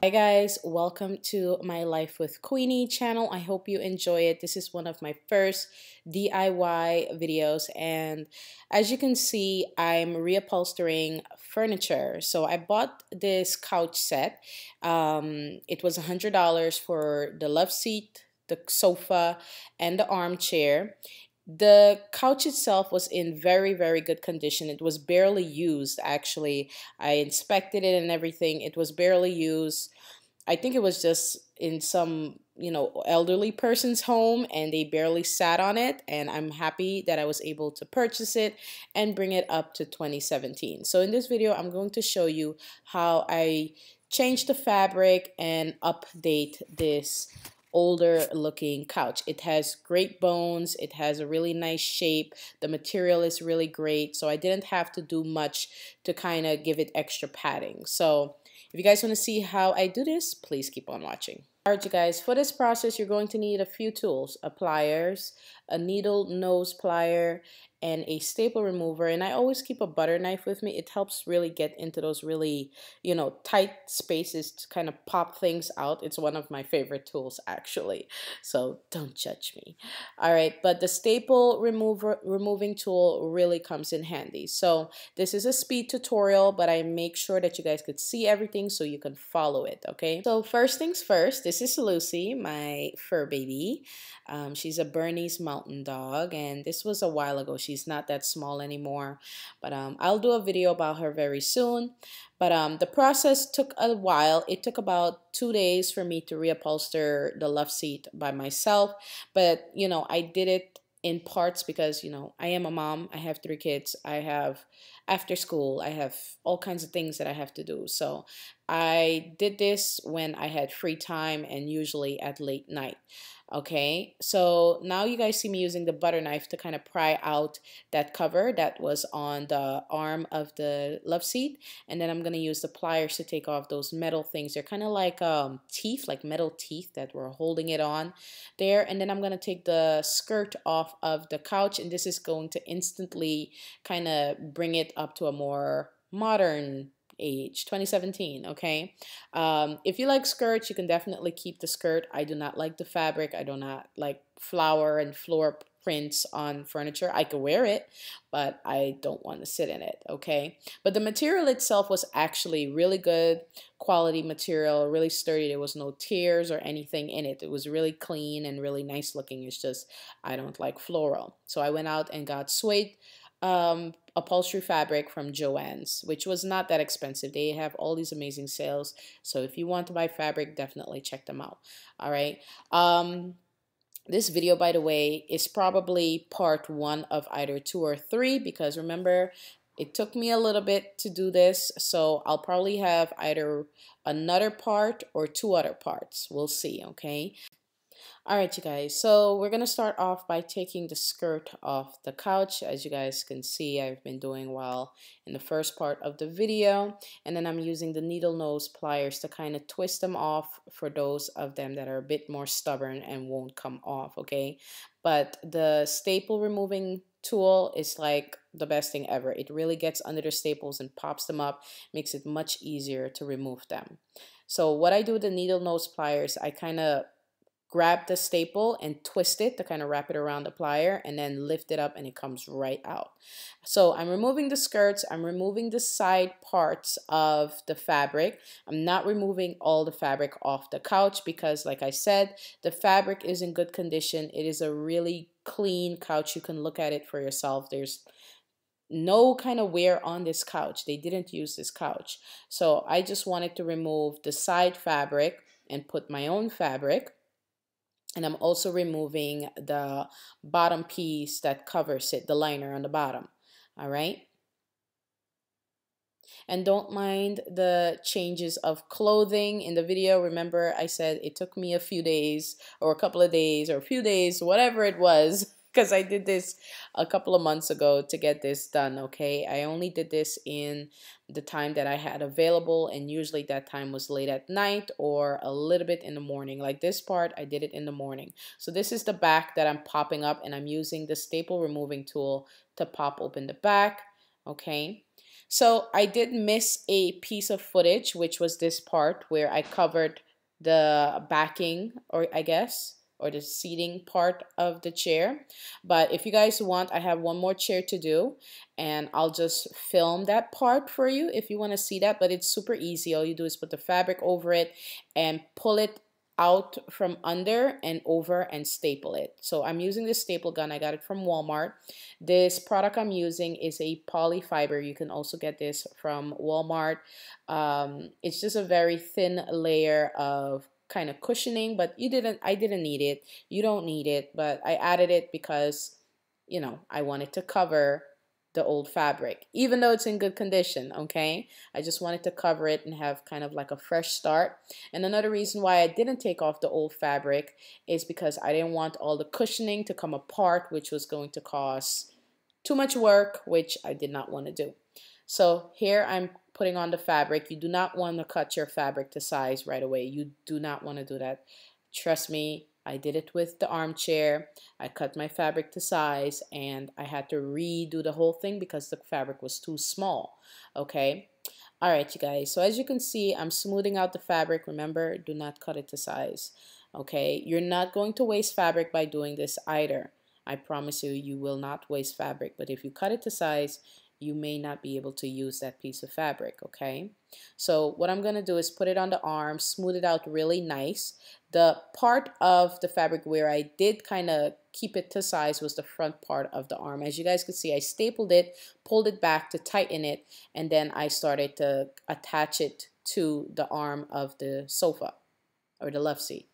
Hi guys, welcome to my Life with Queenie channel. I hope you enjoy it. This is one of my first DIY videos, and as you can see, I'm reupholstering furniture. So I bought this couch set. It was $100 for the love seat, the sofa, and the armchair. The couch itself was in very good condition. It was barely used, actually. I inspected it and everything. It was barely used. I think it was just in some, elderly person's home, and they barely sat on it. And I'm happy that I was able to purchase it and bring it up to 2017. So in this video, I'm going to show you how I changed the fabric and update this older looking couch. It has great bones. It has a really nice shape. The material is really great. So I didn't have to do much to kind of give it extra padding. So if you guys want to see how I do this, please keep on watching. Alright, you guys, for this process, you're going to need a few tools: a pliers, a needle nose plier, and a staple remover. And I always keep a butter knife with me. It helps really get into those really, tight spaces to kind of pop things out. It's one of my favorite tools, actually. So don't judge me. Alright, but the staple removing tool really comes in handy. So this is a speed tutorial, but I make sure that you guys could see everything so you can follow it, okay? So first things first, this is Lucy, my fur baby. She's a Bernese mountain dog, and this was a while ago. She's not that small anymore, but I'll do a video about her very soon. But the process took a while. It took about 2 days for me to reupholster the love seat by myself, but I did it in parts because I am a mom. I have 3 kids. I have after school. I have all kinds of things that I have to do. So I did this when I had free time, and usually at late night. Okay, so now you guys see me using the butter knife to kind of pry out that cover that was on the arm of the love seat, and then I'm going to use the pliers to take off those metal things. They're kind of like teeth, like metal teeth that were holding it on there. And then I'm going to take the skirt off of the couch, and this is going to instantly kind of bring it up to a more modern age, 2017. Okay, if you like skirts, you can definitely keep the skirt. I do not like the fabric. I do not like flower and floor prints on furniture. I could wear it, but I don't want to sit in it. Okay, but the material itself was actually really good quality material, really sturdy. There was no tears or anything in it. It was really clean and really nice looking. It's just I don't like floral, so I went out and got suede upholstery fabric from Joann's, which was not that expensive. They have all these amazing sales, so if you want to buy fabric, definitely check them out. All right, this video, by the way, is probably part 1 of either 2 or 3, because remember, it took me a little bit to do this, so I'll probably have either another part or 2 other parts. We'll see. Okay, alright, you guys, so we're gonna start off by taking the skirt off the couch. As you guys can see, I've been doing well in the first part of the video, and then I'm using the needle nose pliers to kind of twist them off for those of them that are a bit more stubborn and won't come off. Okay, but the staple removing tool is like the best thing ever. It really gets under the staples and pops them up, makes it much easier to remove them. So what I do with the needle nose pliers, I kind of grab the staple and twist it to kind of wrap it around the plier, and then lift it up, and it comes right out. So I'm removing the skirts, I'm removing the side parts of the fabric. I'm not removing all the fabric off the couch because, like I said, the fabric is in good condition. It is a really clean couch. You can look at it for yourself. There's no kind of wear on this couch. They didn't use this couch. So I just wanted to remove the side fabric and put my own fabric. And I'm also removing the bottom piece that covers it, the liner on the bottom. All right. And don't mind the changes of clothing in the video. Remember, I said it took me a few days or a couple of days or a few days, whatever it was, because I did this a couple of months ago to get this done. Okay, I only did this in the time that I had available, and usually that time was late at night or a little bit in the morning. Like this part, I did it in the morning. So this is the back that I'm popping up, and I'm using the staple removing tool to pop open the back. Okay, So I did miss a piece of footage, which was this part where I covered the backing, or I guess, or the seating part of the chair. But if you guys want, I have one more chair to do, and I'll just film that part for you if you want to see that. But it's super easy. All you do is put the fabric over it and pull it out from under and over and staple it. So I'm using this staple gun. I got it from Walmart. This product I'm using is a poly fiber. You can also get this from Walmart. It's just a very thin layer of kind of cushioning, but I didn't need it. You don't need it, but I added it because, you know, I wanted to cover the old fabric, even though it's in good condition, okay? I just wanted to cover it and have kind of like a fresh start. And another reason why I didn't take off the old fabric is because I didn't want all the cushioning to come apart, which was going to cause too much work, which I did not want to do. So here I'm putting on the fabric. You do not want to cut your fabric to size right away. You do not want to do that. Trust me, I did it with the armchair. I cut my fabric to size and I had to redo the whole thing because the fabric was too small. Okay. All right, you guys. So as you can see, I'm smoothing out the fabric. Remember, do not cut it to size. Okay. You're not going to waste fabric by doing this either. I promise you, you will not waste fabric. But if you cut it to size, you may not be able to use that piece of fabric, okay? So what I'm going to do is put it on the arm, smooth it out really nice. The part of the fabric where I did kind of keep it to size was the front part of the arm. As you guys could see, I stapled it, pulled it back to tighten it, and then I started to attach it to the arm of the sofa or the love seat.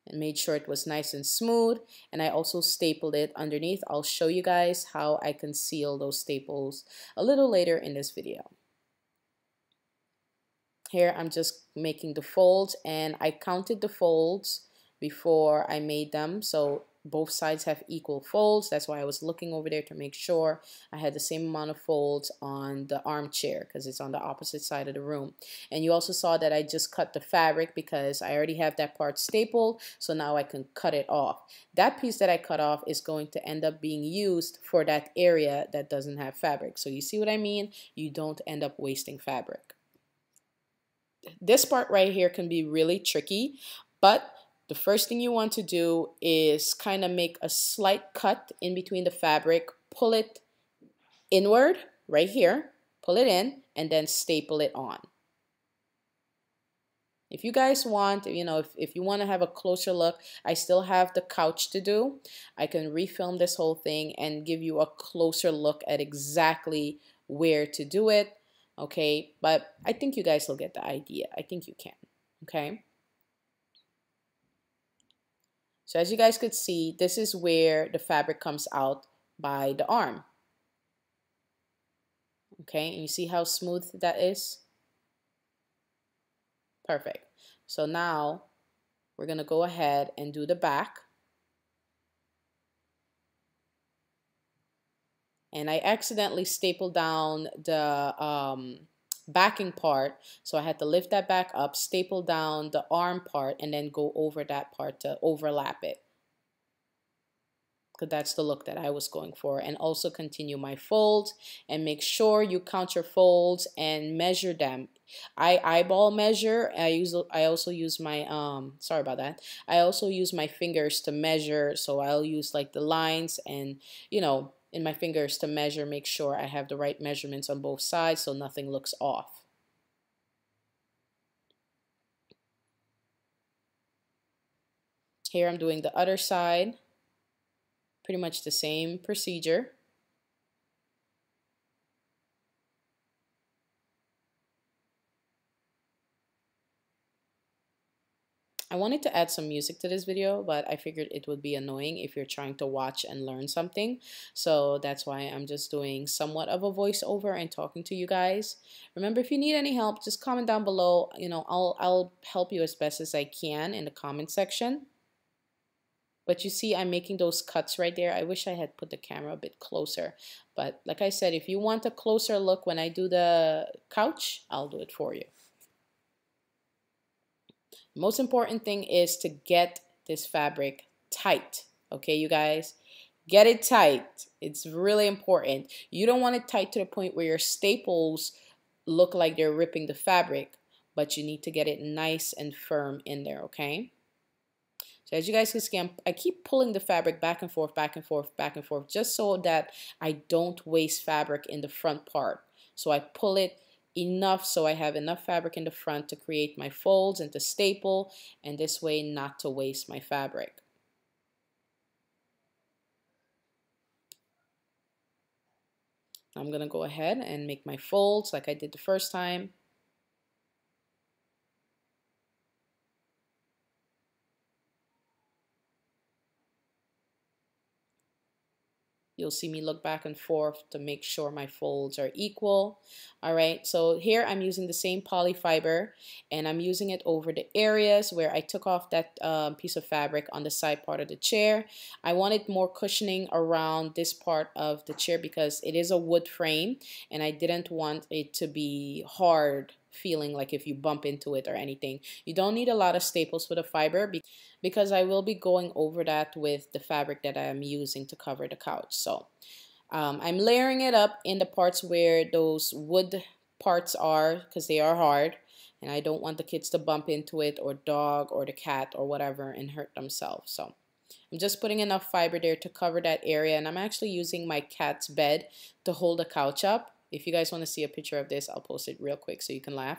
And made sure it was nice and smooth, and I also stapled it underneath. I'll show you guys how I conceal those staples a little later in this video. Here I'm just making the folds, and I counted the folds before I made them, so both sides have equal folds. That's why I was looking over there to make sure I had the same amount of folds on the armchair because it's on the opposite side of the room. And you also saw that I just cut the fabric because I already have that part stapled, so now I can cut it off. That piece that I cut off is going to end up being used for that area that doesn't have fabric. So you see what I mean? You don't end up wasting fabric. This part right here can be really tricky, but the first thing you want to do is kind of make a slight cut in between the fabric, pull it inward right here, pull it in, and then staple it on. If you guys want, you know, if you want to have a closer look, I still have the couch to do. I can refilm this whole thing and give you a closer look at exactly where to do it. Okay, but I think you guys will get the idea. I think you can. Okay. So as you guys could see, this is where the fabric comes out by the arm. Okay, and you see how smooth that is? Perfect. So now we're going to go ahead and do the back. And I accidentally stapled down the backing part, so I had to lift that back up, staple down the arm part, and then go over that part to overlap it. Because that's the look that I was going for. And also continue my folds and make sure you count your folds and measure them. I eyeball measure. I also use my sorry about that. I also use my fingers to measure. So I'll use like the lines and, you know, in my fingers to measure, make sure I have the right measurements on both sides so nothing looks off. Here I'm doing the other side. Pretty much the same procedure. I wanted to add some music to this video, but I figured it would be annoying if you're trying to watch and learn something. So that's why I'm just doing somewhat of a voiceover and talking to you guys. Remember, if you need any help, just comment down below. You know, I'll help you as best as I can in the comment section. But you see, I'm making those cuts right there. I wish I had put the camera a bit closer. But like I said, if you want a closer look when I do the couch, I'll do it for you. Most important thing is to get this fabric tight. Okay, you guys? Get it tight. It's really important. You don't want it tight to the point where your staples look like they're ripping the fabric, but you need to get it nice and firm in there, okay? So as you guys can see, I keep pulling the fabric back and forth, back and forth, back and forth, just so that I don't waste fabric in the front part. So I pull it enough so I have enough fabric in the front to create my folds and to staple, and this way not to waste my fabric. I'm going to go ahead and make my folds like I did the first time. You'll see me look back and forth to make sure my folds are equal. All right, so here I'm using the same poly fiber, and I'm using it over the areas where I took off that piece of fabric on the side part of the chair. I wanted more cushioning around this part of the chair because it is a wood frame, and I didn't want it to be hard feeling like if you bump into it or anything. You don't need a lot of staples for the fiber because I will be going over that with the fabric that I'm using to cover the couch. So I'm layering it up in the parts where those wood parts are because they are hard, and I don't want the kids to bump into it, or dog or the cat or whatever, and hurt themselves. So I'm just putting enough fiber there to cover that area, and I'm actually using my cat's bed to hold the couch up. If you guys want to see a picture of this, I'll post it real quick so you can laugh.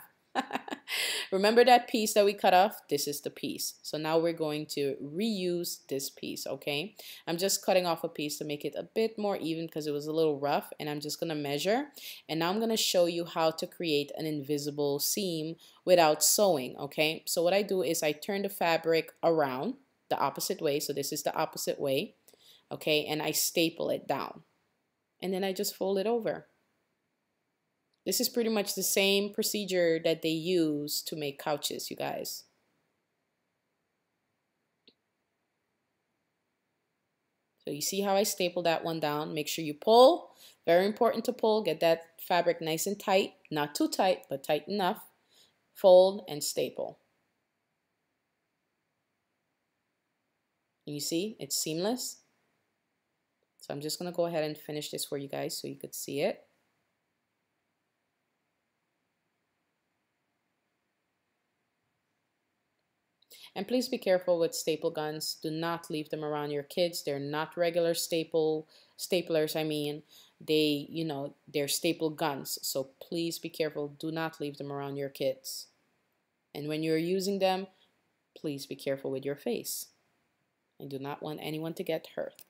Remember that piece that we cut off? This is the piece. So now we're going to reuse this piece, okay? I'm just cutting off a piece to make it a bit more even because it was a little rough, and I'm just going to measure. And now I'm going to show you how to create an invisible seam without sewing, okay? So what I do is I turn the fabric around the opposite way. So this is the opposite way, okay? And I staple it down. And then I just fold it over. This is pretty much the same procedure that they use to make couches, you guys. So you see how I stapled that one down. Make sure you pull. Very important to pull. Get that fabric nice and tight. Not too tight, but tight enough. Fold and staple. And you see, it's seamless. So I'm just going to go ahead and finish this for you guys so you could see it. And please be careful with staple guns. Do not leave them around your kids. They're not regular staplers. I mean, they're staple guns. So please be careful. Do not leave them around your kids. And when you're using them, please be careful with your face. I do not want anyone to get hurt.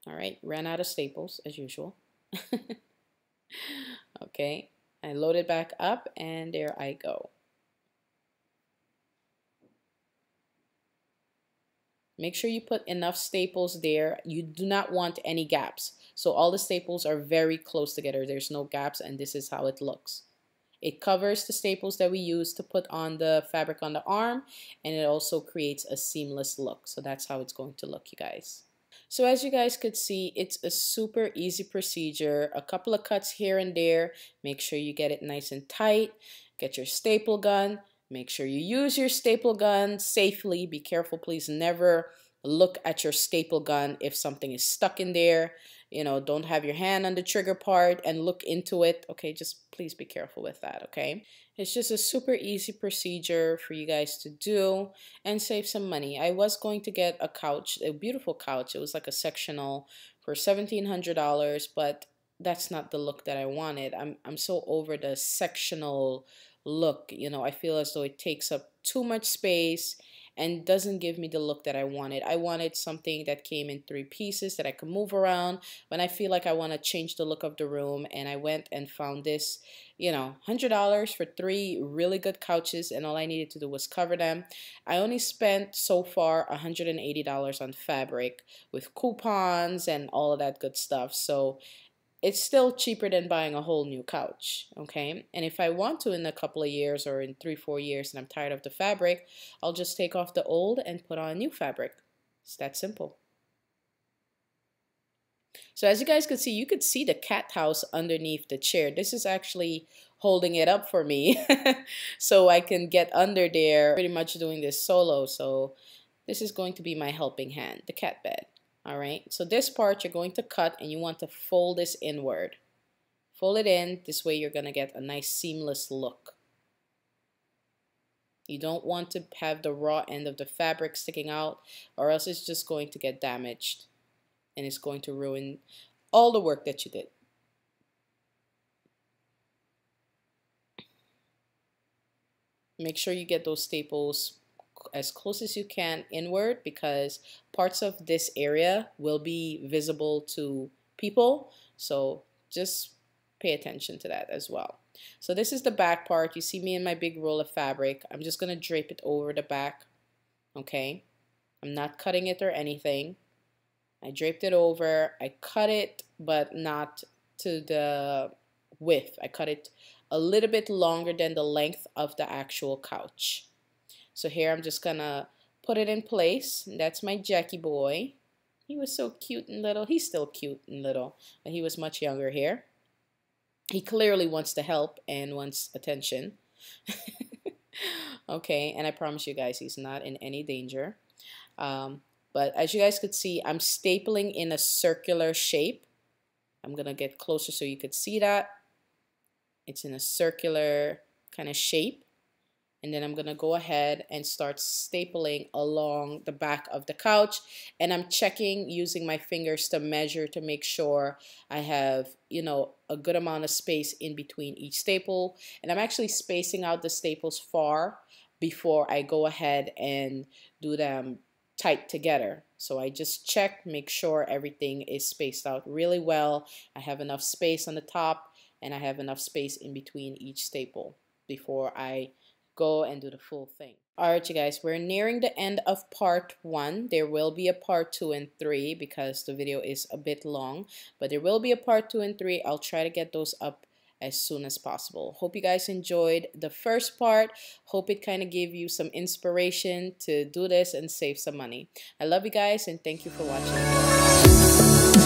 All right, ran out of staples as usual. Okay, I load it back up, and there I go. Make sure you put enough staples there. You do not want any gaps. So all the staples are very close together. There's no gaps, and this is how it looks. It covers the staples that we use to put on the fabric on the arm, and it also creates a seamless look. So that's how it's going to look, you guys. So as you guys could see, it's a super easy procedure. A couple of cuts here and there. Make sure you get it nice and tight. Get your staple gun. Make sure you use your staple gun safely. Be careful, please never look at your staple gun if something is stuck in there. You know, don't have your hand on the trigger part and look into it. Okay, just please be careful with that, okay? It's just a super easy procedure for you guys to do and save some money. I was going to get a couch, a beautiful couch. It was like a sectional for $1,700, but that's not the look that I wanted. I'm so over the sectional look. You know, I feel as though it takes up too much space and doesn't give me the look that I wanted. I wanted something that came in 3 pieces that I could move around when I feel like I want to change the look of the room. And I went and found this, you know, $100 for 3 really good couches, and all I needed to do was cover them. I only spent so far $180 on fabric with coupons and all of that good stuff. So it's still cheaper than buying a whole new couch, okay? And if I want to in a couple of years or in 3-4 years and I'm tired of the fabric, I'll just take off the old and put on new fabric. It's that simple. So as you guys could see, you could see the cat house underneath the chair. This is actually holding it up for me so I can get under there, pretty much doing this solo. So this is going to be my helping hand, the cat bed. All right, so this part you're going to cut and you want to fold this inward. Fold it in, this way you're gonna get a nice seamless look. You don't want to have the raw end of the fabric sticking out, or else it's just going to get damaged and it's going to ruin all the work that you did. Make sure you get those staples as close as you can inward, because parts of this area will be visible to people. So just pay attention to that as well. So this is the back part. You see me in my big roll of fabric. I'm just going to drape it over the back. Okay. I'm not cutting it or anything. I draped it over. I cut it, but not to the width. I cut it a little bit longer than the length of the actual couch. So here I'm just gonna put it in place. That's my Jackie boy. He was so cute and little. He's still cute and little, but he was much younger here. He clearly wants to help and wants attention. Okay, and I promise you guys he's not in any danger. But as you guys could see, I'm stapling in a circular shape. I'm gonna get closer so you could see that. It's in a circular kind of shape. And then I'm going to go ahead and start stapling along the back of the couch. And I'm checking using my fingers to measure to make sure I have, you know, a good amount of space in between each staple. And I'm actually spacing out the staples far before I go ahead and do them tight together. So I just check, make sure everything is spaced out really well. I have enough space on the top and I have enough space in between each staple before I go and do the full thing. Alright you guys, we're nearing the end of part 1. There will be a part 2 and 3 because the video is a bit long, but there will be a part 2 and 3. I'll try to get those up as soon as possible. Hope you guys enjoyed the first part. Hope it kind of gave you some inspiration to do this and save some money. I love you guys and thank you for watching.